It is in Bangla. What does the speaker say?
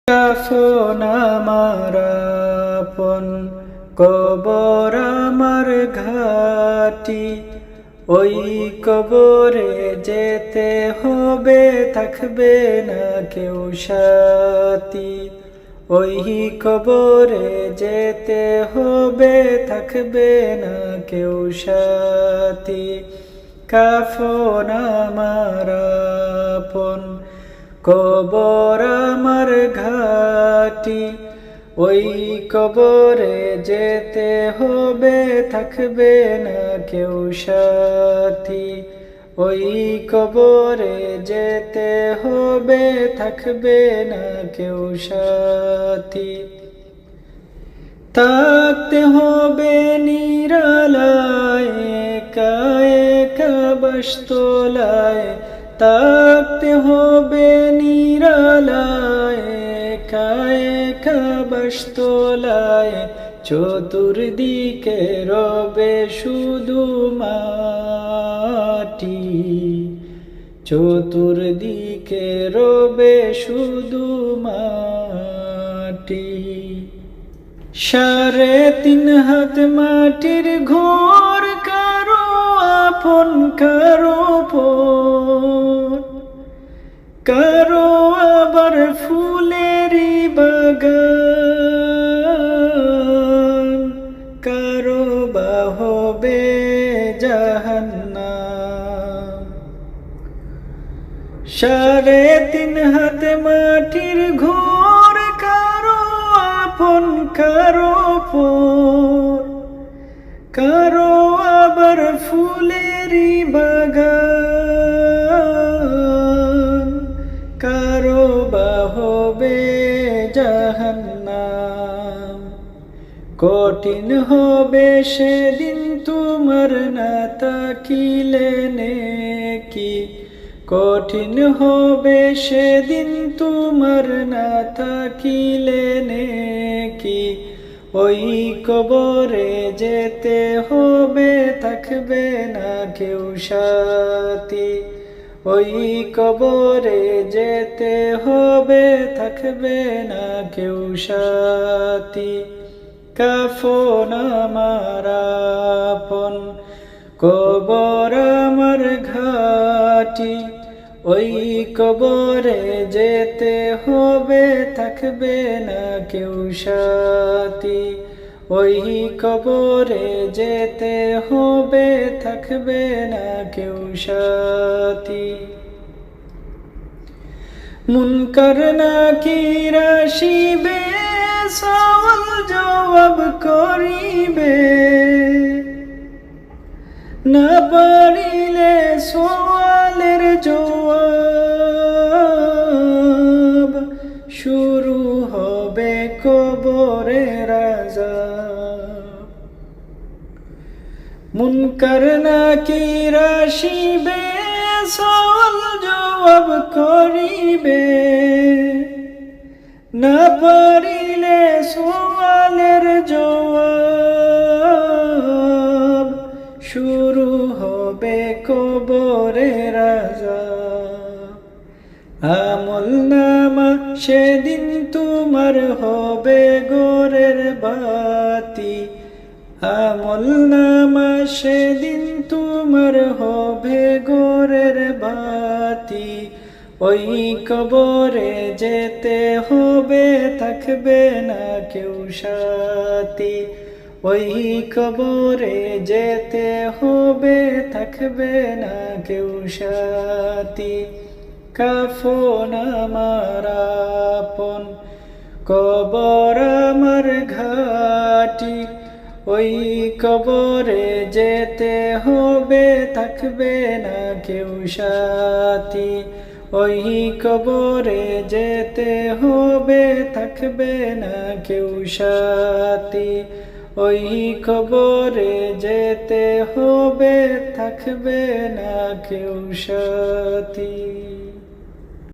কাফন আমার আপন, কবর আমার ঘাটি, ওই কবরে যেতে হবে, থাকবে না কেউ সাথী। ওই কবরে যেতে হবে, থাকবে না কেউ সাথী। কাফন আমার আপন, কবর আমার ঘাটি, ওই কবরে যেতে হবে, থাকবে না কেউ সাথী। ওই কবরে যেতে হবে, থাকবে না কেউ সাথী। থাকতে হবে নিরালায়, একা একা বাসতলায়। থাকতে হবে নিরালায়, একা একা বাসতলায়। চতুর্দিকে রবে শুধু মাটি, চতুর্দিকে রবে শুধু মাটি। 3.5 হাত মাটির ঘর, কারো আপন কারো পর, কারো আবার ফুলেরই বাগান, কারো বা হবে জাহান্নাম। 3.5 হাত মাটির ঘর, কারো আপন কারো পর, কারো আবার ফুলেরই বাগান, কারো বা হবে জাহান্নাম। কঠিন হবে সেদিন তোমার না তাকিলে নেকি, কঠিন হবে সেদিন তোমার না তাকিলে নেকি। ওই কবরে যেতে হবে, থাকবে না কেউ সাথী। ওই কবরে যেতে হবে, থাকবে না কেউ সাথী। কাফন আমার আপন, কবর আমার ঘাটি, ওই কবরে যেতে হবে, থাকবে না কেউ সাথী। ওই কবরে যেতে হবে, থাকবে না কেউ সাথী। মুনকার নাকির আসিবে, সওয়াল জবাব করিবে, না পারিলে সওয়ালের জবাব। শুরু হবে কবরের আযাব। মুনকার নাকির আসিবে, সওয়াল জবাব করিবে, না পারিলে সওয়ালের জবাব। শুরু হবে কবরের আযাব। আমলনামা সেদিন তোমার হবে গোরের বাতি, আমলনামা সেদিন তোমার হবে গোরের বাতি। ওই কবরে যেতে হবে, থাকবে না কেউ সাথী। ওই কবরে যেতে হবে, থাকবে না কেউ সাথী। কাফন আমার আপন, কবর আমার ঘাটি, ওই কবরে যেতে হবে, থাকবে না কেউ সাথী। ওই কবরে যেতে হবে, থাকবে না কেউ সাথী। ওই কবরে যেতে হবে, থাকবে না কেউ সাথী।